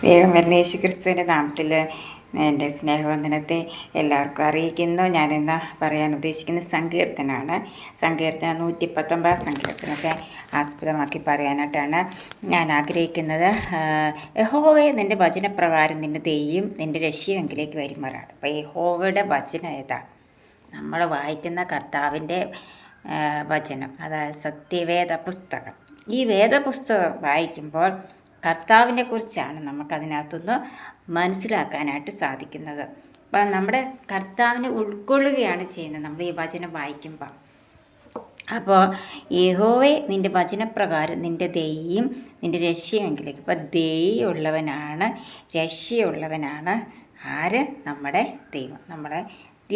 വേഗം വരുന്ന യേശു ക്രിസ്തുവിൻ്റെ നാമത്തിൽ എൻ്റെ സ്നേഹവന്ദനത്തെ എല്ലാവർക്കും അറിയിക്കുന്നു. ഞാനിന്ന് പറയാൻ ഉദ്ദേശിക്കുന്ന സങ്കീർത്തനമാണ്. സങ്കീർത്തനം 119 സങ്കീർത്തനത്തെ ആസ്പദമാക്കി പറയാനായിട്ടാണ് ഞാൻ ആഗ്രഹിക്കുന്നത്. യഹോവേ, നിൻ്റെ വചനപ്രകാരം നിൻ്റെ ദൈവം നിൻ്റെ രക്ഷയെങ്കിലേക്ക് വരുമാറാണ്. അപ്പോൾ യഹോവയുടെ വചനം ഏതാ? നമ്മൾ വായിക്കുന്ന കർത്താവിൻ്റെ വചനം, അതായത് സത്യവേദ പുസ്തകം. ഈ വേദപുസ്തകം വായിക്കുമ്പോൾ കർത്താവിനെ കുറിച്ചാണ് നമുക്കതിനകത്തുനിന്ന് മനസ്സിലാക്കാനായിട്ട് സാധിക്കുന്നത്. അപ്പം നമ്മുടെ കർത്താവിനെ ഉൾക്കൊള്ളുകയാണ് ചെയ്യുന്നത് നമ്മൾ ഈ വചനം വായിക്കുമ്പോൾ. അപ്പോൾ യഹോവേ, നിൻ്റെ വചനപ്രകാരം നിൻ്റെ ദൈവം നിൻ്റെ രക്ഷയെങ്കിലേക്ക്. അപ്പോൾ ദൈവമുള്ളവനാണ്, രക്ഷയുള്ളവനാണ് ആര്? നമ്മുടെ ദൈവം. നമ്മളെ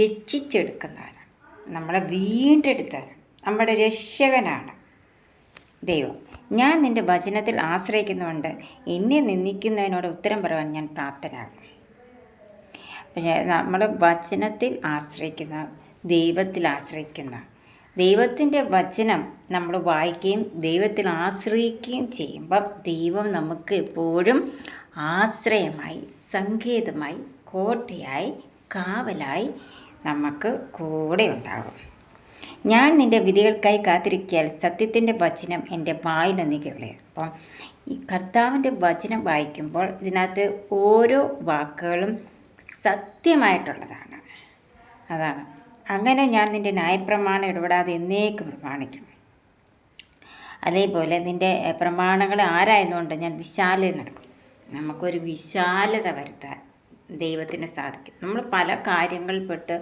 രക്ഷിച്ചെടുക്കുന്നവനാണ്, നമ്മളെ വീണ്ടെടുത്തവനാണ്, നമ്മുടെ രക്ഷകനാണ് ദൈവം. ഞാൻ നിൻ്റെ വചനത്തിൽ ആശ്രയിക്കുന്നുണ്ട്. എന്നെ നിന്ദിക്കുന്നതിനോട് ഉത്തരം പറയാൻ ഞാൻ പ്രാപ്തനാകും. പക്ഷേ നമ്മൾ വചനത്തിൽ ആശ്രയിക്കുന്ന, ദൈവത്തിൽ ആശ്രയിക്കുന്ന, ദൈവത്തിൻ്റെ വചനം നമ്മൾ വായിക്കുകയും ദൈവത്തിൽ ആശ്രയിക്കുകയും ചെയ്യുമ്പം ദൈവം നമുക്ക് എപ്പോഴും ആശ്രയമായി, സങ്കേതമായി, കോട്ടയായി, കാവലായി നമുക്ക് കൂടെ ഉണ്ടാകും. ഞാൻ നിൻ്റെ വിധികൾക്കായി കാത്തിരിക്കിയാൽ സത്യത്തിൻ്റെ വചനം എൻ്റെ വായിൽ നീക്കിക്കളയും. അപ്പം ഈ കർത്താവിൻ്റെ വചനം വായിക്കുമ്പോൾ ഇതിനകത്ത് ഓരോ വാക്കുകളും സത്യമായിട്ടുള്ളതാണ്. അതാണ്. അങ്ങനെ ഞാൻ നിൻ്റെ ന്യായപ്രമാണം ഇടപെടാതെ എന്നേക്കും പ്രമാണിക്കും. അതേപോലെ നിൻ്റെ പ്രമാണങ്ങളെ ആരായതുകൊണ്ട് ഞാൻ വിശാലത നടക്കും. നമുക്കൊരു വിശാലത വരുത്താൻ ദൈവത്തിന് സാധിക്കും. നമ്മൾ പല കാര്യങ്ങളിൽപ്പെട്ട്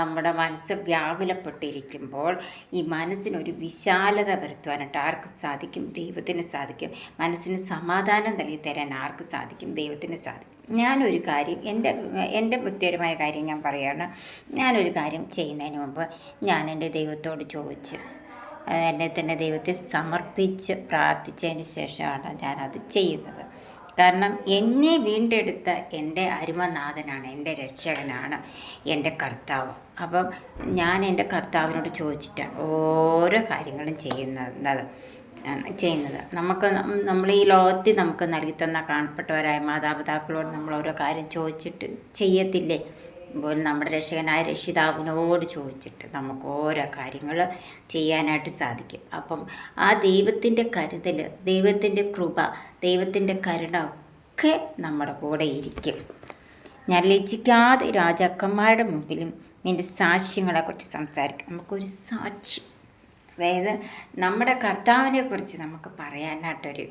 നമ്മുടെ മനസ്സ് വ്യാകുലപ്പെട്ടിരിക്കുമ്പോൾ ഈ മനസ്സിനൊരു വിശാലത വരുത്തുവാനായിട്ട് ആർക്ക് സാധിക്കും? ദൈവത്തിന് സാധിക്കും. മനസ്സിന് സമാധാനം നൽകി തരാൻ ആർക്ക് സാധിക്കും? ദൈവത്തിന് സാധിക്കും. ഞാനൊരു കാര്യം, എൻ്റെ വ്യക്തിപരമായ കാര്യം ഞാൻ പറയുകയാണ്. ഞാനൊരു കാര്യം ചെയ്യുന്നതിന് മുമ്പ് ഞാൻ എൻ്റെ ദൈവത്തോട് ചോദിച്ച് എന്നെ തന്നെ ദൈവത്തെ സമർപ്പിച്ച് പ്രാർത്ഥിച്ചതിന് ശേഷമാണ് ഞാനത് ചെയ്യുന്നത്. കാരണം എന്നെ വീണ്ടെടുത്ത എൻ്റെ അരുമനാഥനാണ്, എൻ്റെ രക്ഷകനാണ് എൻ്റെ കർത്താവ്. അപ്പം ഞാൻ എൻ്റെ കർത്താവിനോട് ചോദിച്ചിട്ടാണ് ഓരോ കാര്യങ്ങളും ചെയ്യുന്നത്. നമ്മൾ ഈ ലോകത്തിൽ നമുക്ക് നൽകിത്തന്ന കാണപ്പെട്ടവരായ മാതാപിതാക്കളോട് നമ്മൾ ഓരോ കാര്യം ചോദിച്ചിട്ട് ചെയ്യത്തില്ലേ? അപ്പോൾ നമ്മുടെ രക്ഷകനായ രക്ഷിതാവിനോട് ചോദിച്ചിട്ട് നമുക്ക് ഓരോ കാര്യങ്ങൾ ചെയ്യാനായിട്ട് സാധിക്കും. അപ്പം ആ ദൈവത്തിൻ്റെ കരുതൽ, ദൈവത്തിൻ്റെ കൃപ, ദൈവത്തിൻ്റെ കരുണ ഒക്കെ നമ്മുടെ കൂടെ ഇരിക്കും. ഞാൻ ലജ്ജിക്കാതെ രാജാക്കന്മാരുടെ മുമ്പിലും നിൻ്റെ സാക്ഷ്യങ്ങളെക്കുറിച്ച് സംസാരിക്കും. നമുക്കൊരു സാക്ഷി, അതായത് നമ്മുടെ കർത്താവിനെക്കുറിച്ച് നമുക്ക് പറയാനായിട്ടൊരു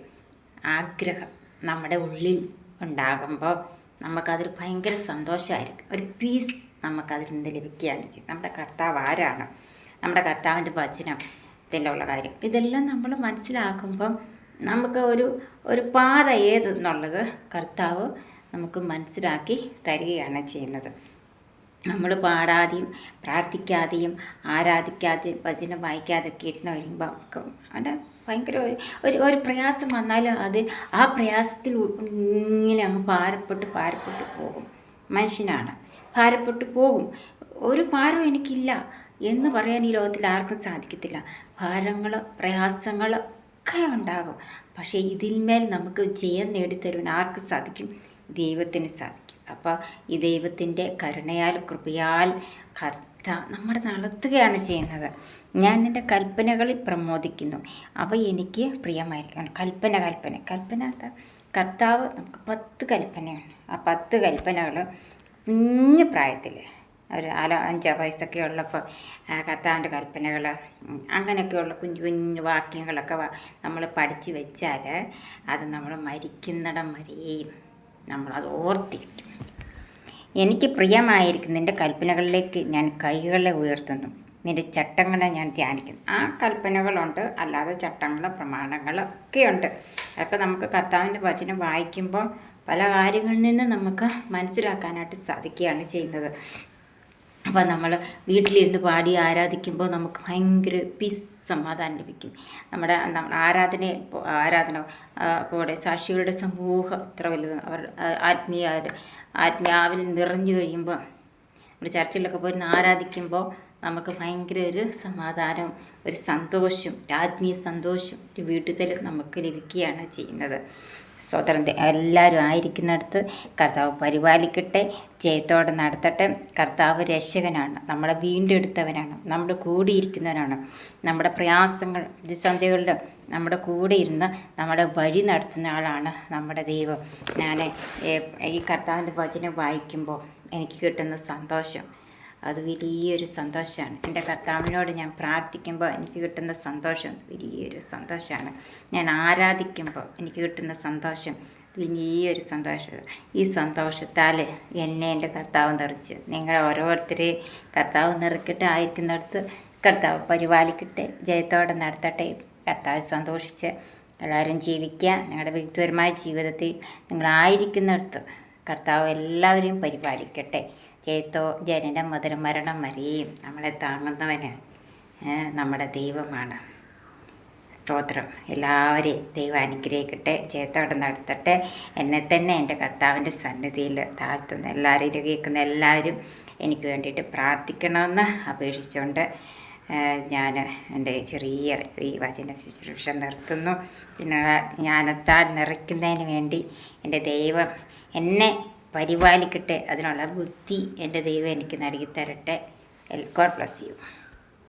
ആഗ്രഹം നമ്മുടെ ഉള്ളിൽ ഉണ്ടാകുമ്പോൾ നമുക്കതൊരു ഭയങ്കര സന്തോഷമായിരിക്കും. ഒരു പീസ് നമുക്കതിൽ നിന്ന് ലഭിക്കുകയാണ് ചെയ്യും. നമ്മുടെ കർത്താവ് ആരാണ്, നമ്മുടെ കർത്താവിൻ്റെ വചനത്തിലുള്ള കാര്യം, ഇതെല്ലാം നമ്മൾ മനസ്സിലാക്കുമ്പം നമുക്ക് ഒരു പാത ഏതെന്നുള്ളത് കർത്താവ് നമുക്ക് മനസ്സിലാക്കി തരികയാണ് ചെയ്യുന്നത്. നമ്മൾ പാടാതെയും പ്രാർത്ഥിക്കാതെയും ആരാധിക്കാതെയും വചനം വായിക്കാതെയൊക്കെ ഇരുന്ന് കഴിയുമ്പോൾ നമുക്ക് അവിടെ ഭയങ്കര ഒരു പ്രയാസം വന്നാലും ആ പ്രയാസത്തിൽ ഇങ്ങനെ അങ്ങ് ഭാരപ്പെട്ട് പോകും. മനുഷ്യനാണ്, ഭാരപ്പെട്ടു പോകും. ഒരു ഭാരവും എനിക്കില്ല എന്ന് പറയാൻ ഈ ലോകത്തിൽ ആർക്കും സാധിക്കത്തില്ല. ഭാരങ്ങൾ, പ്രയാസങ്ങൾ ഒക്കെ ഉണ്ടാകും. പക്ഷേ ഇതിന്മേൽ നമുക്ക് ജയം നേടിത്തരുവാൻ ആർക്ക് സാധിക്കും? ദൈവത്തിന് സാധിക്കും. അപ്പോൾ ഈ ദൈവത്തിൻ്റെ കരുണയാൽ, കൃപയാൽ നമ്മുടെ നടത്തുകയാണ് ചെയ്യുന്നത്. ഞാൻ നിൻ്റെ കൽപ്പനകളിൽ പ്രമോദിക്കുന്നു, അവ എനിക്ക് പ്രിയമായിരിക്കണം. കൽപ്പന കർത്താവ് നമുക്ക് 10 കൽപ്പനയാണ്. ആ 10 കൽപ്പനകൾ കുഞ്ഞു പ്രായത്തിൽ ഒരു 5 വയസ്സൊക്കെ ഉള്ളപ്പോൾ കർത്താവിൻ്റെ കൽപ്പനകൾ അങ്ങനെയൊക്കെയുള്ള കുഞ്ഞു വാക്യങ്ങളൊക്കെ നമ്മൾ പഠിച്ചു വെച്ചാൽ അത് നമ്മൾ മരിക്കുന്നിടം വരെയും നമ്മളത് ഓർത്തിരിക്കും. എനിക്ക് പ്രിയമായിരിക്കും നിൻ്റെ കൽപ്പനകളിലേക്ക് ഞാൻ കൈകളെ ഉയർത്തുന്നു, നിൻ്റെ ചട്ടങ്ങളെ ഞാൻ ധ്യാനിക്കുന്നു. ആ കൽപ്പനകളുണ്ട്, അല്ലാതെ ചട്ടങ്ങൾ, പ്രമാണങ്ങൾ ഒക്കെയുണ്ട്. അതൊക്കെ നമുക്ക് കർത്താവിൻ്റെ വചനം വായിക്കുമ്പോൾ പല കാര്യങ്ങളിൽ നിന്ന് നമുക്ക് മനസ്സിലാക്കാനായിട്ട് സാധിക്കുകയാണ് ചെയ്യുന്നത്. അപ്പോൾ നമ്മൾ വീട്ടിലിരുന്ന് പാടി ആരാധിക്കുമ്പോൾ നമുക്ക് ഭയങ്കര പീസ്, സമാധാനം ലഭിക്കും. നമ്മുടെ ആരാധന കൂടെ സാക്ഷികളുടെ സമൂഹം ഇത്ര വലുത്, അവർ ആത്മീയാവിൽ നിറഞ്ഞു കഴിയുമ്പോൾ, ഒരു ചർച്ചിലൊക്കെ പോയി ആരാധിക്കുമ്പോൾ നമുക്ക് ഭയങ്കര ഒരു സമാധാനം, ഒരു സന്തോഷം, ആത്മീയ സന്തോഷം, ഒരു വിടുതൽ നമുക്ക് ലഭിക്കുകയാണ് ചെയ്യുന്നത്. സ്തോത്രം. എല്ലാവരും ആയിരിക്കുന്നിടത്ത് കർത്താവ് പരിപാലിക്കട്ടെ, ജയത്തോടെ നടത്തട്ടെ. കർത്താവ് രക്ഷകനാണ്, നമ്മളെ വീണ്ടെടുത്തവനാണ്, നമ്മുടെ കൂടെ ഇരിക്കുന്നവനാണ്. നമ്മുടെ പ്രയാസങ്ങൾ പ്രതിസന്ധികളിലും നമ്മുടെ കൂടെ ഇരുന്ന് നമ്മുടെ വഴി നടത്തുന്ന ആളാണ് നമ്മുടെ ദൈവം. ഞാൻ ഈ കർത്താവിൻ്റെ വചനം വായിക്കുമ്പോൾ എനിക്ക് കിട്ടുന്ന സന്തോഷം അത് വലിയൊരു സന്തോഷമാണ്. എൻ്റെ കർത്താവിനോട് ഞാൻ പ്രാർത്ഥിക്കുമ്പോൾ എനിക്ക് കിട്ടുന്ന സന്തോഷം വലിയൊരു സന്തോഷമാണ്. ഞാൻ ആരാധിക്കുമ്പോൾ എനിക്ക് കിട്ടുന്ന സന്തോഷം വലിയൊരു സന്തോഷം. ഈ സന്തോഷത്താൽ എന്നെ എൻ്റെ കർത്താവ് നിറച്ച്, നിങ്ങൾ ഓരോരുത്തരെയും കർത്താവ് നിറക്കട്ടെ. ആയിരിക്കുന്നിടത്ത് കർത്താവ് പരിപാലിക്കട്ടെ, ജയത്തോടെ നടത്തട്ടെ. കർത്താവ് സന്തോഷിച്ച് എല്ലാവരും ജീവിക്കുക. നിങ്ങളുടെ വ്യക്തിപരമായ ജീവിതത്തിൽ നിങ്ങളായിരിക്കുന്നിടത്ത് കർത്താവ് എല്ലാവരെയും പരിപാലിക്കട്ടെ. ജനനം മുതൽ മരണം വരെയും നമ്മളെ താങ്ങുന്നവന് നമ്മുടെ ദൈവമാണ്. സ്തോത്രം. എല്ലാവരെയും ദൈവം അനുഗ്രഹിക്കട്ടെ, ജയത്തോടെ നടത്തട്ടെ. എന്നെ തന്നെ എൻ്റെ കർത്താവിൻ്റെ സന്നിധിയിൽ താഴ്ത്തുന്ന എല്ലാവരും, കേൾക്കുന്ന എല്ലാവരും എനിക്ക് വേണ്ടിയിട്ട് പ്രാർത്ഥിക്കണമെന്ന് അപേക്ഷിച്ചുകൊണ്ട് ഞാൻ എൻ്റെ ചെറിയ ഈ വചന ശുശ്രൂഷ നിർത്തുന്നു. ജ്ഞാനത്താൽ നിറയ്ക്കുന്നതിന് വേണ്ടി എൻ്റെ ദൈവം എന്നെ പരിപാലിക്കട്ടെ. അതിനുള്ള ബുദ്ധി എൻ്റെ ദൈവം എനിക്ക് നൽകി തരട്ടെ. God bless you.